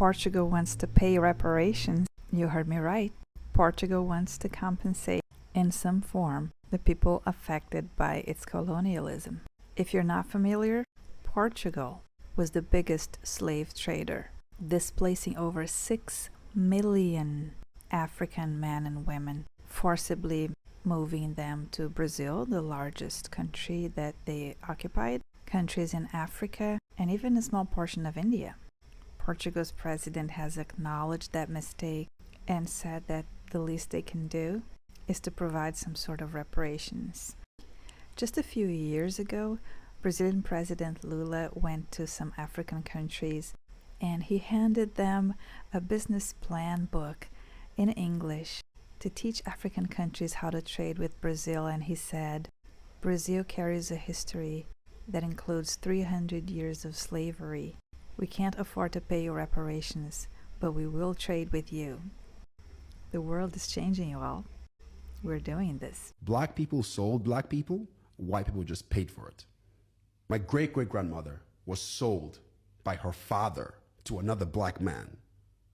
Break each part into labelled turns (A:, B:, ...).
A: Portugal wants to pay reparations. You heard me right. Portugal wants to compensate in some form the people affected by its colonialism. If you're not familiar, Portugal was the biggest slave trader, displacing over 6 million African men and women, forcibly moving them to Brazil, the largest country that they occupied, countries in Africa, and even a small portion of India. Portugal's president has acknowledged that mistake and said that the least they can do is to provide some sort of reparations. Just a few years ago, Brazilian President Lula went to some African countries and he handed them a business plan book in English to teach African countries how to trade with Brazil, and he said, Brazil carries a history that includes 300 years of slavery. We can't afford to pay you reparations, but we will trade with you. The world is changing, you all. We're doing this.
B: Black people sold black people, white people just paid for it. My great-great-grandmother was sold by her father to another black man,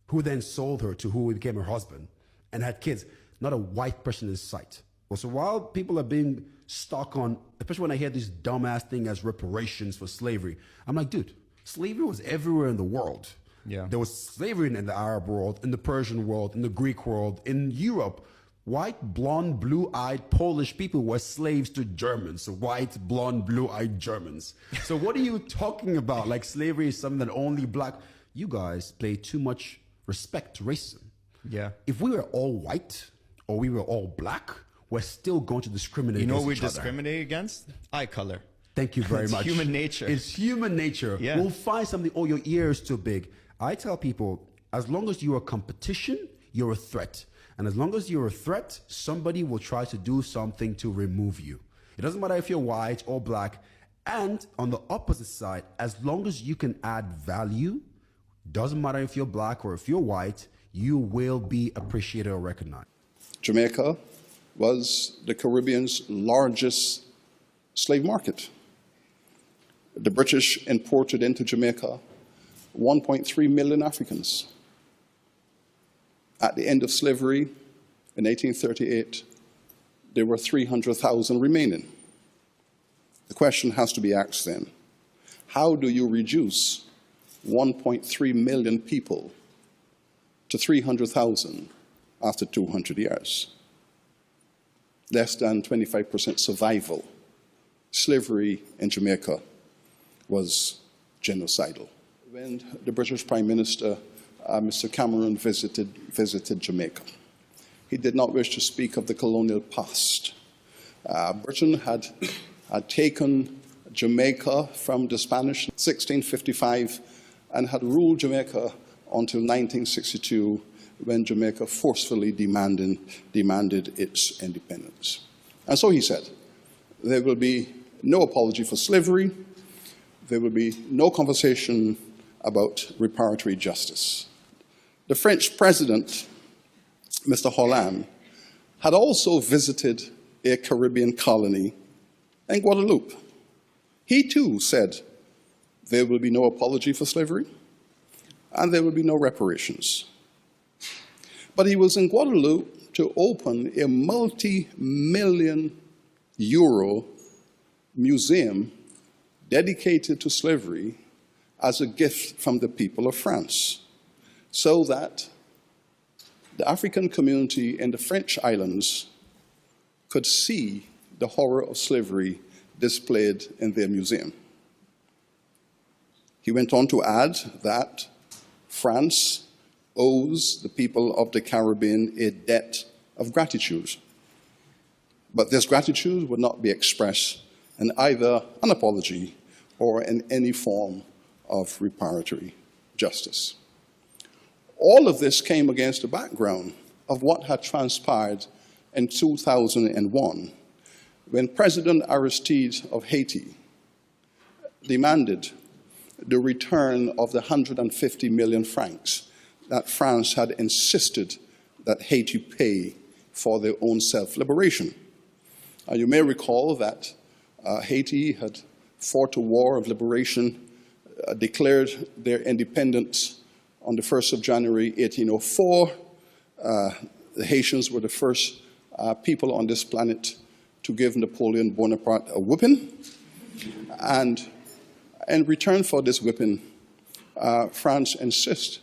B: who then sold her to who became her husband and had kids. Not a white person in sight. Well, so while people are being stuck on, especially when I hear this dumbass thing as reparations for slavery, I'm like, dude, slavery was everywhere in the world.
C: Yeah.
B: There was slavery in the Arab world, in the Persian world, in the Greek world, in Europe. White, blonde, blue-eyed Polish people were slaves to Germans. So white, blonde, blue-eyed Germans. So what are you talking about? Like slavery is something that only black... You guys pay too much respect to racism.
C: Yeah.
B: If we were all white or we were all black, we're still going to discriminate against each other.
C: You know what we discriminate against? Eye color.
B: Thank you very much.
C: It's human nature.
B: It's human nature.
C: Yeah.
B: We'll find something, oh, your ear is too big. I tell people, as long as you're a competition, you're a threat. And as long as you're a threat, somebody will try to do something to remove you. It doesn't matter if you're white or black. And on the opposite side, as long as you can add value, doesn't matter if you're black or if you're white, you will be appreciated or recognized.
D: Jamaica was the Caribbean's largest slave market. The British imported into Jamaica 1.3 million Africans. At the end of slavery in 1838, there were 300,000 remaining. The question has to be asked then, how do you reduce 1.3 million people to 300,000 after 200 years? Less than 25% survival. Slavery in Jamaica was genocidal. When the British Prime Minister, Mr. Cameron, visited Jamaica, he did not wish to speak of the colonial past. Britain had taken Jamaica from the Spanish in 1655 and had ruled Jamaica until 1962, when Jamaica forcefully demanded its independence. And so he said, there will be no apology for slavery, there will be no conversation about reparatory justice. The French president, Mr. Hollande, had also visited a Caribbean colony in Guadeloupe. He too said, there will be no apology for slavery, and there will be no reparations. But he was in Guadeloupe to open a multi-million euro museum dedicated to slavery as a gift from the people of France, so that the African community in the French islands could see the horror of slavery displayed in their museum. He went on to add that France owes the people of the Caribbean a debt of gratitude. But this gratitude would not be expressed in either an apology or in any form of reparatory justice. All of this came against the background of what had transpired in 2001, when President Aristide of Haiti demanded the return of the 150 million francs that France had insisted that Haiti pay for their own self-liberation. You may recall that Haiti had fought a war of liberation, declared their independence On the 1st of January 1804, the Haitians were the first people on this planet to give Napoleon Bonaparte a whipping. And in return for this whipping, France insists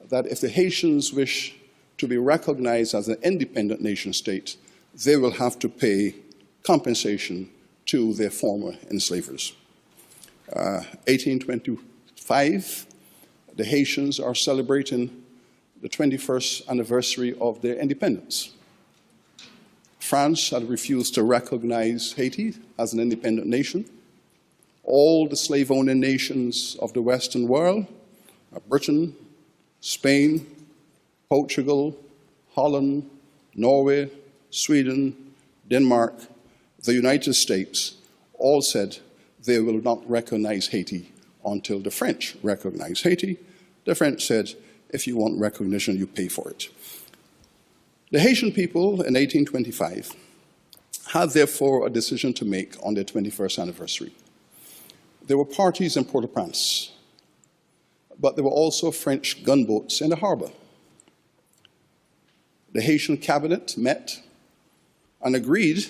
D: that if the Haitians wish to be recognized as an independent nation state, they will have to pay compensation to their former enslavers. 1825, the Haitians are celebrating the 21st anniversary of their independence. France had refused to recognize Haiti as an independent nation. All the slave-owning nations of the Western world, Britain, Spain, Portugal, Holland, Norway, Sweden, Denmark, the United States, all said they will not recognize Haiti until the French recognize Haiti. The French said, if you want recognition, you pay for it. The Haitian people in 1825 had therefore a decision to make on their 21st anniversary. There were parties in Port-au-Prince, but there were also French gunboats in the harbor. The Haitian cabinet met and agreed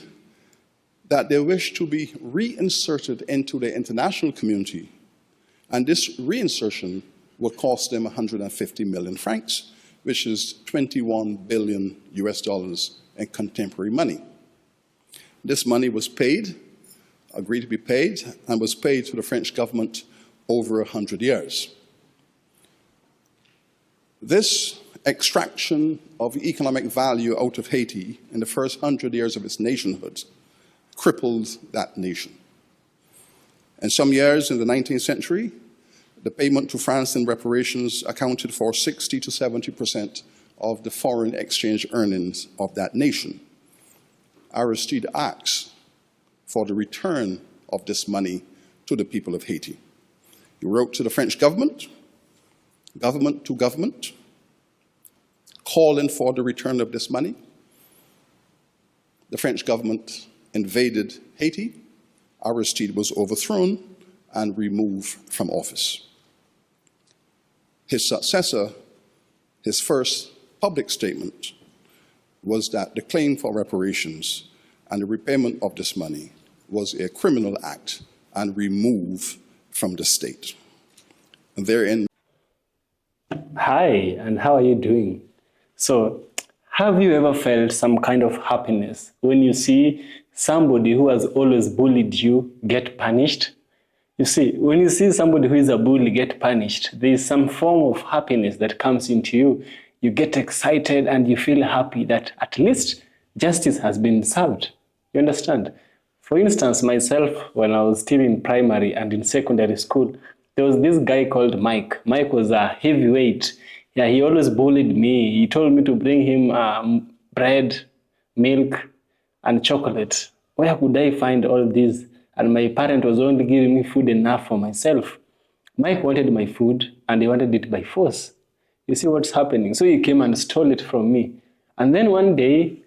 D: that they wished to be reinserted into the international community, and this reinsertion would cost them 150 million francs, which is 21 billion US dollars in contemporary money. This money was paid, agreed to be paid, and was paid to the French government over 100 years. This extraction of economic value out of Haiti in the first 100 years of its nationhood crippled that nation. In some years in the 19th century, the payment to France in reparations accounted for 60 to 70% of the foreign exchange earnings of that nation. Aristide asks for the return of this money to the people of Haiti. He wrote to the French government, government to government, calling for the return of this money. The French government invaded Haiti. Aristide was overthrown and removed from office. His successor, his first public statement was that the claim for reparations and the repayment of this money was a criminal act and removed from the state. And therein.
E: Hi, and how are you doing? So, have you ever felt some kind of happiness when you see somebody who has always bullied you get punished? You see, when you see somebody who is a bully get punished, there is some form of happiness that comes into you. You get excited and you feel happy that at least justice has been served. You understand? For instance, myself, when I was still in primary and in secondary school, there was this guy called Mike. Mike was a heavyweight. Yeah, he always bullied me. He told me to bring him bread, milk, and chocolate. Where could I find all these? And my parent was only giving me food enough for myself. Mike wanted my food, and he wanted it by force. You see what's happening? So he came and stole it from me. And then one day,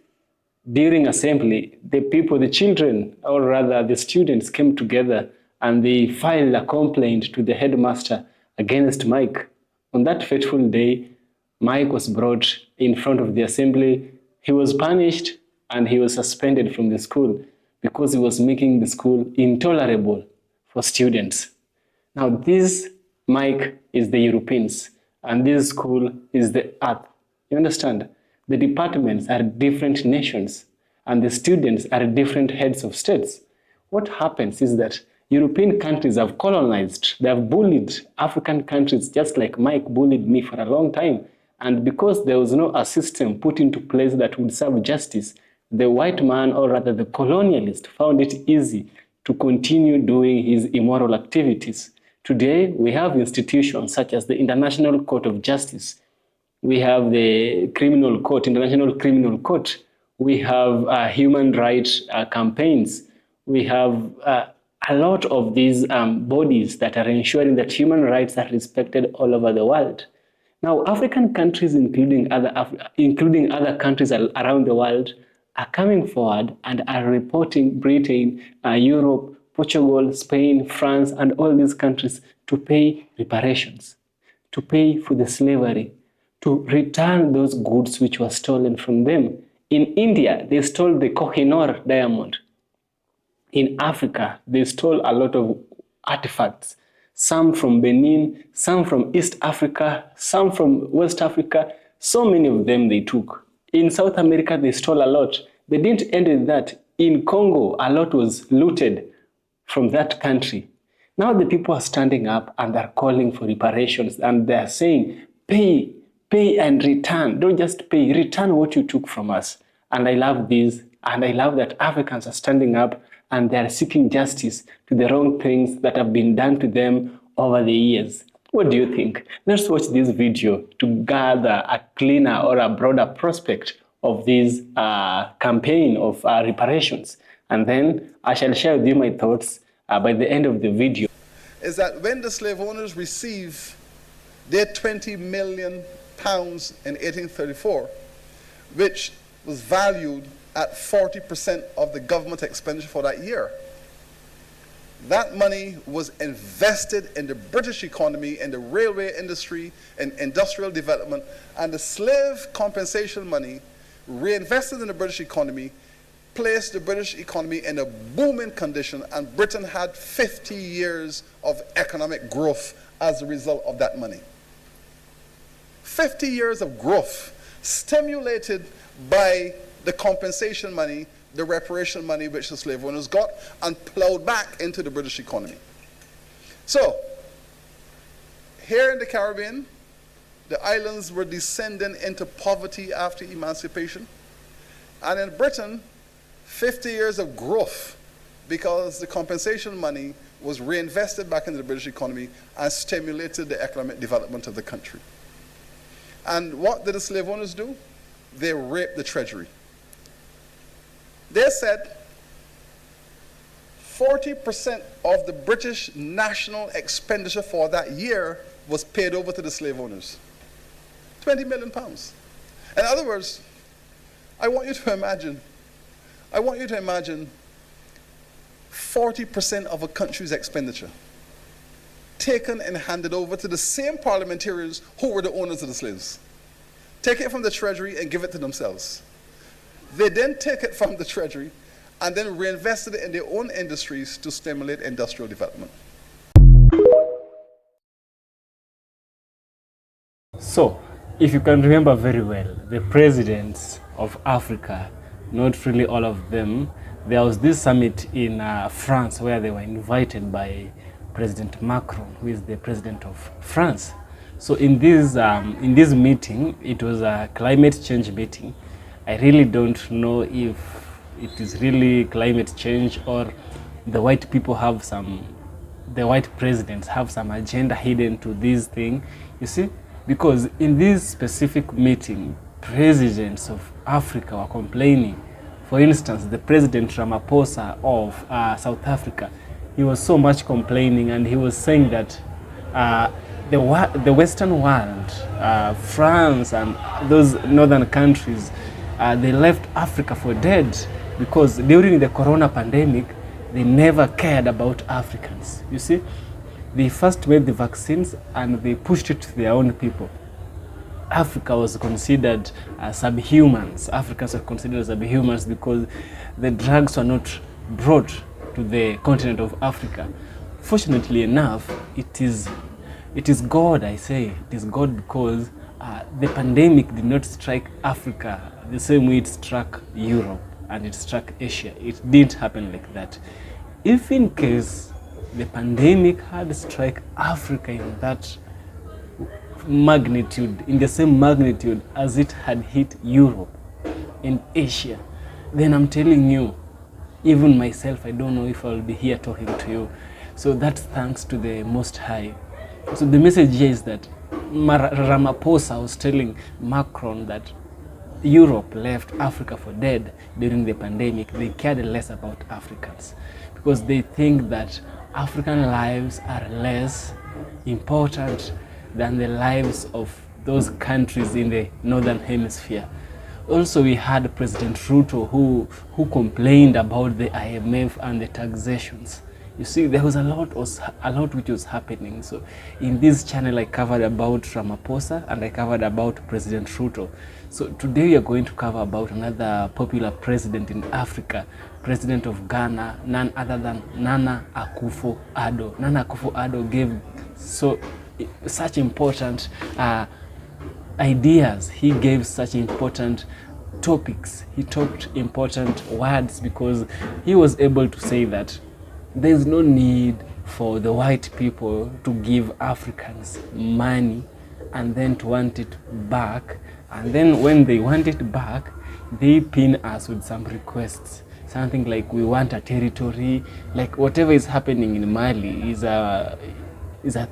E: during assembly, the children, or rather the students, came together and they filed a complaint to the headmaster against Mike. On that fateful day, Mike was brought in front of the assembly. He was punished and he was suspended from the school because he was making the school intolerable for students. Now this Mike is the Europeans and this school is the earth. You understand? The departments are different nations and the students are different heads of states. What happens is that European countries have colonized, they have bullied African countries just like Mike bullied me for a long time. And because there was no system put into place that would serve justice, the white man, or rather the colonialist, found it easy to continue doing his immoral activities. Today, we have institutions such as the International Court of Justice. We have the Criminal Court, International Criminal Court. We have human rights campaigns. We have a lot of these bodies that are ensuring that human rights are respected all over the world. Now, African countries, including other countries around the world, are coming forward and are reporting Britain, Europe, Portugal, Spain, France, and all these countries to pay reparations, to pay for the slavery, to return those goods which were stolen from them. In India, they stole the Kohinoor diamond. In Africa, they stole a lot of artifacts, some from Benin, some from East Africa, some from West Africa. So many of them they took. In South America, they stole a lot. They didn't end with that. In Congo, a lot was looted from that country. Now the people are standing up and they're calling for reparations, and they're saying, pay and return. Don't just pay, return what you took from us. And I love this, and I love that Africans are standing up and they're seeking justice to the wrong things that have been done to them over the years. What do you think? Let's watch this video to gather a cleaner or a broader prospect of this campaign of reparations. And then I shall share with you my thoughts by the end of the video.
F: Is that when the slave owners receive their 20 million pounds in 1834, which was valued at 40% of the government expenditure for that year, that money was invested in the British economy, in the railway industry, in industrial development, and the slave compensation money reinvested in the British economy placed the British economy in a booming condition, and Britain had 50 years of economic growth as a result of that money. 50 years of growth stimulated by the compensation money, the reparation money which the slave owners got, and plowed back into the British economy. So, here in the Caribbean, the islands were descending into poverty after emancipation. And in Britain, 50 years of growth, because the compensation money was reinvested back into the British economy and stimulated the economic development of the country. And what did the slave owners do? They raped the treasury. They said 40% of the British national expenditure for that year was paid over to the slave owners. 20 million pounds. In other words, I want you to imagine 40% of a country's expenditure taken and handed over to the same parliamentarians who were the owners of the slaves. Take it from the treasury and give it to themselves. They then take it from the treasury and then reinvested it in their own industries to stimulate industrial development.
E: So, if you can remember very well, the presidents of Africa, not really all of them, there was this summit in France where they were invited by President Macron, who is the president of France. So in this meeting, it was a climate change meeting. I really don't know if it is really climate change or the white people have the white presidents have some agenda hidden to this thing, you see? Because in this specific meeting, presidents of Africa were complaining. For instance, the President Ramaphosa of South Africa, he was so much complaining, and he was saying that the Western world, France and those northern countries, they left Africa for dead because during the corona pandemic, they never cared about Africans. You see, they first made the vaccines and they pushed it to their own people. Africa was considered subhumans. Africans were considered subhumans because the drugs were not brought to the continent of Africa. Fortunately enough, it is God, I say. It is God, because the pandemic did not strike Africa the same way it struck Europe and it struck Asia. It didn't happen like that. If in case the pandemic had struck Africa in that magnitude, in the same magnitude as it had hit Europe and Asia, then I'm telling you, even myself, I don't know if I'll be here talking to you. So that's thanks to the Most High. So the message here is that Ramaphosa was telling Macron that Europe left Africa for dead during the pandemic. They cared less about Africans because they think that African lives are less important than the lives of those countries in the northern hemisphere. Also, we had President Ruto who complained about the IMF and the taxations. You see, there was a lot which was happening. So in this channel, I covered about Ramaphosa and I covered about President Ruto. So today we are going to cover about another popular president in Africa, president of Ghana, none other than Nana Akufo-Addo. Nana Akufo-Addo gave such important ideas. He gave such important topics. He talked important words because he was able to say that there's no need for the white people to give Africans money and then to want it back. And then when they want it back, they pin us with some requests. Something like, we want a territory, like whatever is happening in Mali is a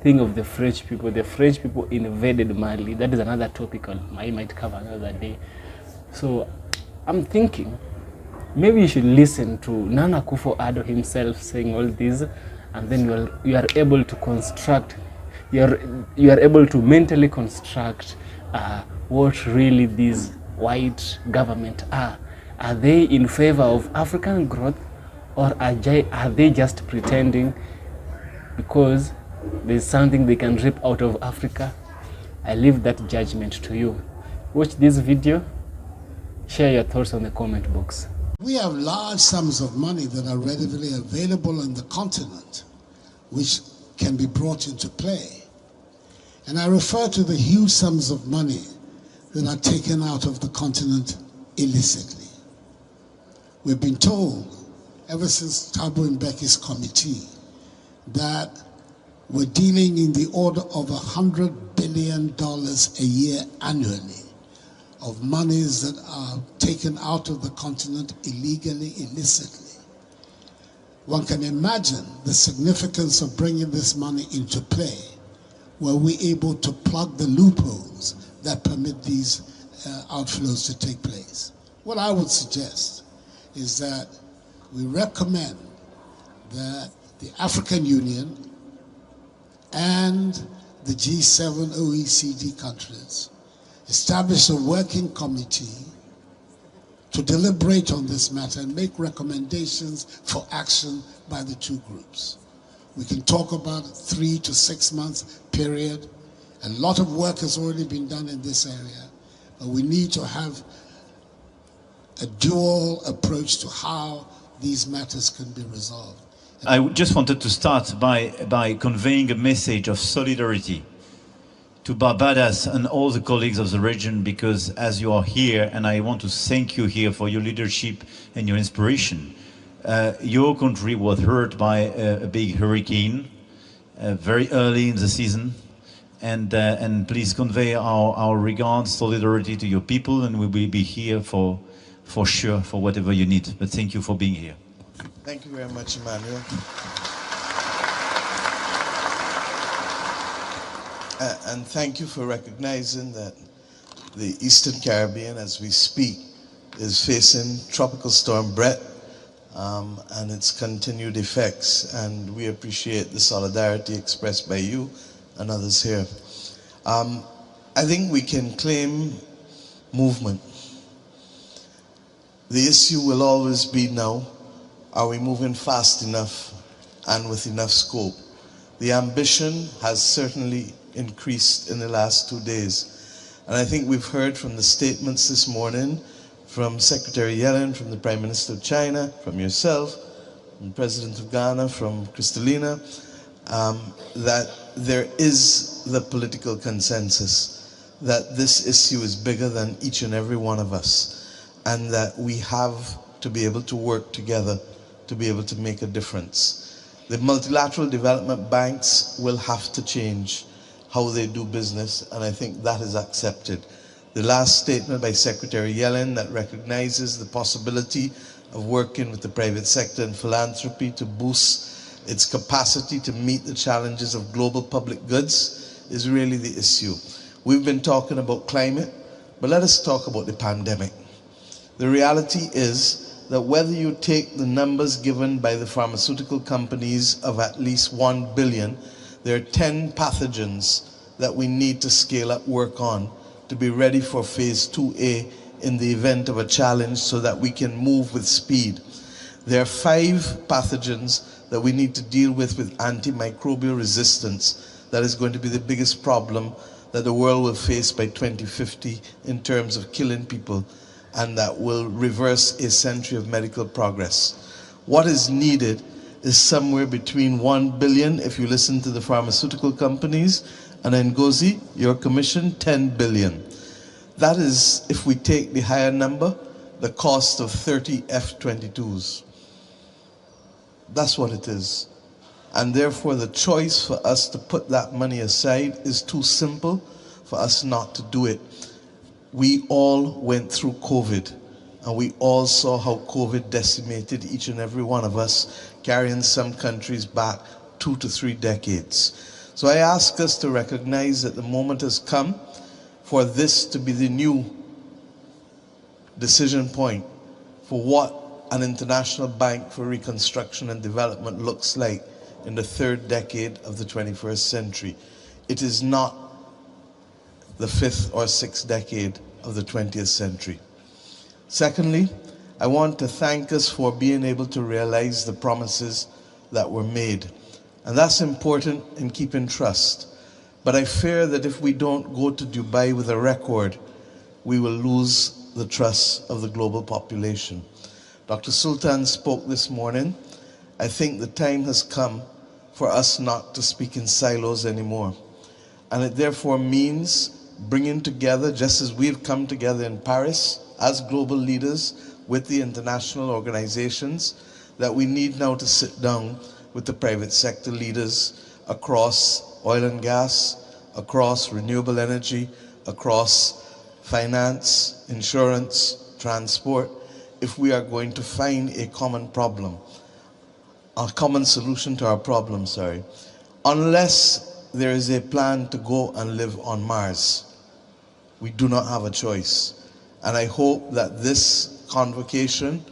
E: thing of the French people. The French people invaded Mali. That is another topic I might cover another day. So I'm thinking, maybe you should listen to Nana Akufo-Addo himself saying all this, and then you are able to construct, you are able to mentally construct what really these white government are. Are they in favor of African growth, or are they just pretending because there's something they can rip out of Africa? I leave that judgment to you. Watch this video, share your thoughts on the comment box.
G: We have large sums of money that are readily available on the continent, which can be brought into play. And I refer to the huge sums of money that are taken out of the continent illicitly. We've been told, ever since Thabo Mbeki's committee, that we're dealing in the order of $100 billion a year annually of monies that are taken out of the continent illegally, illicitly. One can imagine the significance of bringing this money into play. Were we able to plug the loopholes that permit these outflows to take place? What I would suggest is that we recommend that the African Union and the G7 OECD countries establish a working committee to deliberate on this matter and make recommendations for action by the two groups. We can talk about a 3 to 6 month period. A lot of work has already been done in this area, but we need to have a dual approach to how these matters can be resolved.
H: I just wanted to start by conveying a message of solidarity to Barbados and all the colleagues of the region, because as you are here, and I want to thank you here for your leadership and your inspiration, your country was hurt by a big hurricane very early in the season, and please convey our regards, solidarity to your people, and we will be here for sure for whatever you need. But thank you for being here.
I: Thank you very much, Emmanuel. And thank you for recognizing that the Eastern Caribbean, as we speak, is facing Tropical Storm Brett and its continued effects. And we appreciate the solidarity expressed by you and others here. I think we can claim movement. The issue will always be now, are we moving fast enough and with enough scope? The ambition has certainly increased in the last 2 days. And I think we've heard from the statements this morning from Secretary Yellen, from the Prime Minister of China, from yourself, from the President of Ghana, from Kristalina, that there is the political consensus that this issue is bigger than each and every one of us, and that we have to be able to work together to be able to make a difference. The multilateral development banks will have to change how they do business, and I think that is accepted. The last statement by Secretary Yellen that recognizes the possibility of working with the private sector and philanthropy to boost its capacity to meet the challenges of global public goods is really the issue. We've been talking about climate, but let us talk about the pandemic. The reality is that whether you take the numbers given by the pharmaceutical companies of at least 1 billion, there are 10 pathogens that we need to scale up work on to be ready for phase 2A in the event of a challenge, so that we can move with speed. There are 5 pathogens that we need to deal with antimicrobial resistance. That is going to be the biggest problem that the world will face by 2050 in terms of killing people, and that will reverse a century of medical progress. What is needed is somewhere between 1 billion, if you listen to the pharmaceutical companies, and Ngozi, your commission, 10 billion. That is, if we take the higher number, the cost of 30 F-22s. That's what it is. And therefore, the choice for us to put that money aside is too simple for us not to do it. We all went through COVID, and we all saw how COVID decimated each and every one of us, carrying some countries back 2 to 3 decades. So I ask us to recognize that the moment has come for this to be the new decision point for what an international bank for reconstruction and development looks like in the 3rd decade of the 21st century. It is not the 5th or 6th decade of the 20th century. Secondly, I want to thank us for being able to realize the promises that were made. And that's important in keeping trust. But I fear that if we don't go to Dubai with a record, we will lose the trust of the global population. Dr. Sultan spoke this morning. I think the time has come for us not to speak in silos anymore. And it therefore means bringing together, just as we've come together in Paris as global leaders with the international organizations, that we need now to sit down with the private sector leaders across oil and gas, across renewable energy, across finance, insurance, transport, if we are going to find a common problem, a common solution to our problem, unless there is a plan to go and live on Mars, we do not have a choice. And I hope that this convocation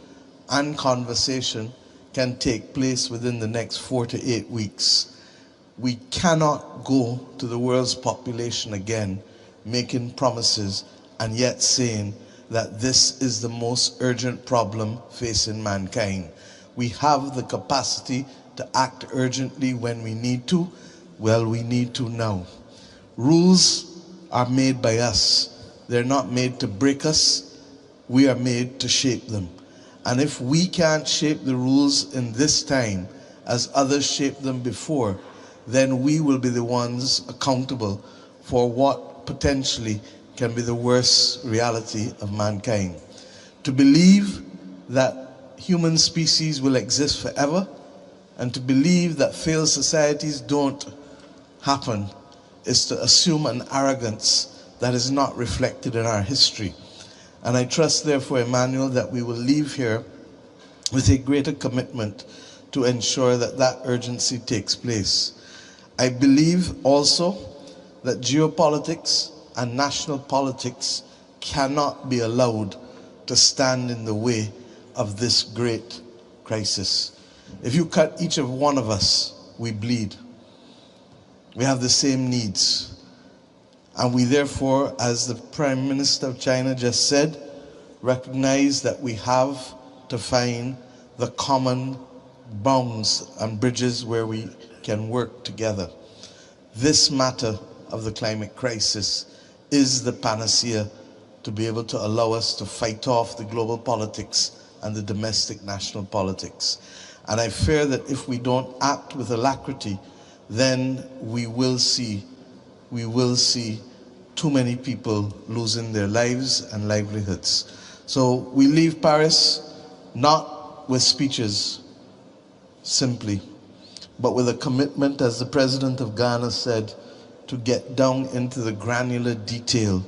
I: and conversation can take place within the next 4 to 8 weeks. We cannot go to the world's population again making promises and yet saying that this is the most urgent problem facing mankind. We have the capacity to act urgently when we need to. Well, we need to now. Rules are made by us. They're not made to break us. We are made to shape them. And if we can't shape the rules in this time as others shaped them before, then we will be the ones accountable for what potentially can be the worst reality of mankind. To believe that human species will exist forever, and to believe that failed societies don't happen, is to assume an arrogance that is not reflected in our history. And I trust, therefore, Emmanuel, that we will leave here with a greater commitment to ensure that that urgency takes place. I believe also that geopolitics and national politics cannot be allowed to stand in the way of this great crisis. If you cut each of one of us, we bleed. We have the same needs. And we therefore, as the Prime Minister of China just said, recognize that we have to find the common bounds and bridges where we can work together. This matter of the climate crisis is the panacea to be able to allow us to fight off the global politics and the domestic national politics. And I fear that if we don't act with alacrity, then we will see too many people losing their lives and livelihoods. So we leave Paris not with speeches simply, but with a commitment, as the President of Ghana said, to get down into the granular detail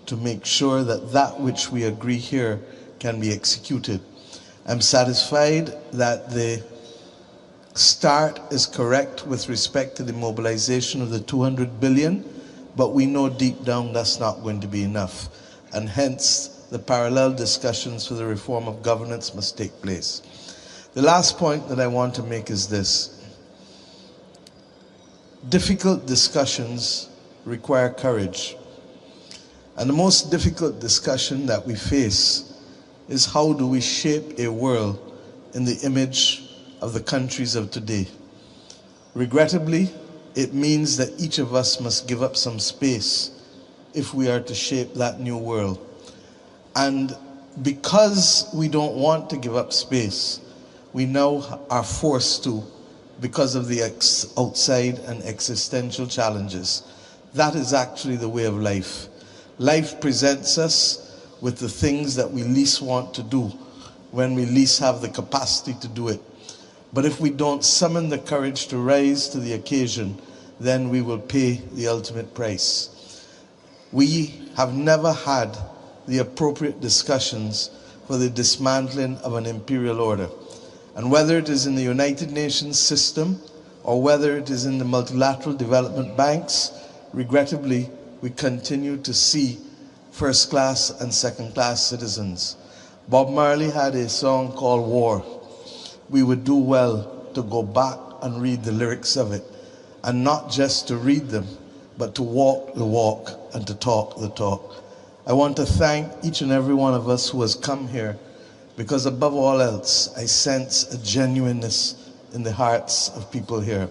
I: to make sure that that which we agree here can be executed. I'm satisfied that the start is correct with respect to the mobilization of the 200 billion, but we know deep down that's not going to be enough. And hence, the parallel discussions for the reform of governance must take place. The last point that I want to make is this. Difficult discussions require courage. And the most difficult discussion that we face is how do we shape a world in the image of the countries of today. Regrettably, it means that each of us must give up some space if we are to shape that new world. And because we don't want to give up space, we now are forced to because of the outside and existential challenges. That is actually the way of life. Life presents us with the things that we least want to do when we least have the capacity to do it. But if we don't summon the courage to rise to the occasion, then we will pay the ultimate price. We have never had the appropriate discussions for the dismantling of an imperial order. And whether it is in the United Nations system or whether it is in the multilateral development banks, regrettably, we continue to see first-class and second-class citizens. Bob Marley had a song called War. We would do well to go back and read the lyrics of it, and not just to read them, but to walk the walk and to talk the talk. I want to thank each and every one of us who has come here, because above all else, I sense a genuineness in the hearts of people here,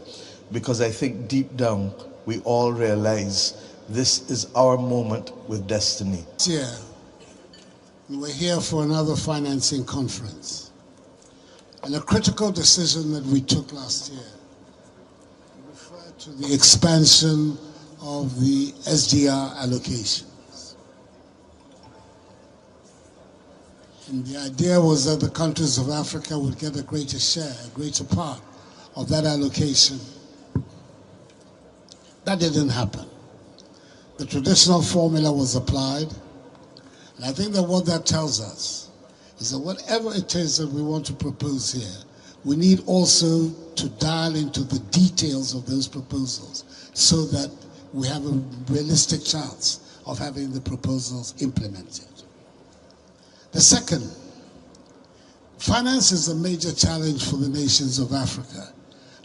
I: because I think deep down, we all realize this is our moment with destiny.
G: Yeah, we're here for another financing conference. And a critical decision that we took last year referred to the expansion of the SDR allocations. And the idea was that the countries of Africa would get a greater share, a greater part of that allocation. That didn't happen. The traditional formula was applied. And I think that what that tells us is that whatever it is that we want to propose here, we need also to dial into the details of those proposals so that we have a realistic chance of having the proposals implemented. The second, finance is a major challenge for the nations of Africa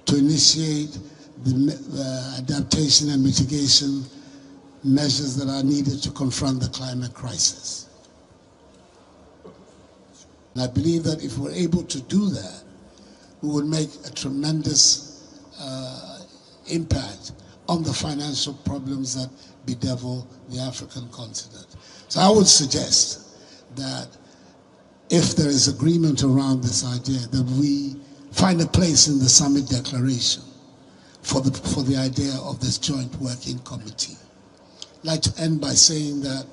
G: to initiate the adaptation and mitigation measures that are needed to confront the climate crisis. And I believe that if we're able to do that, we would make a tremendous impact on the financial problems that bedevil the African continent. So I would suggest that if there is agreement around this idea, that we find a place in the summit declaration for the idea of this joint working committee. I'd like to end by saying that,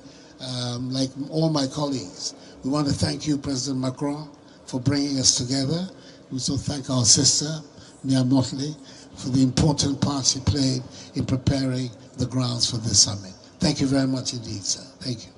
G: like all my colleagues, we want to thank you, President Macron, for bringing us together. We also thank our sister, Mia Motley, for the important part she played in preparing the grounds for this summit. Thank you very much indeed, sir. Thank you.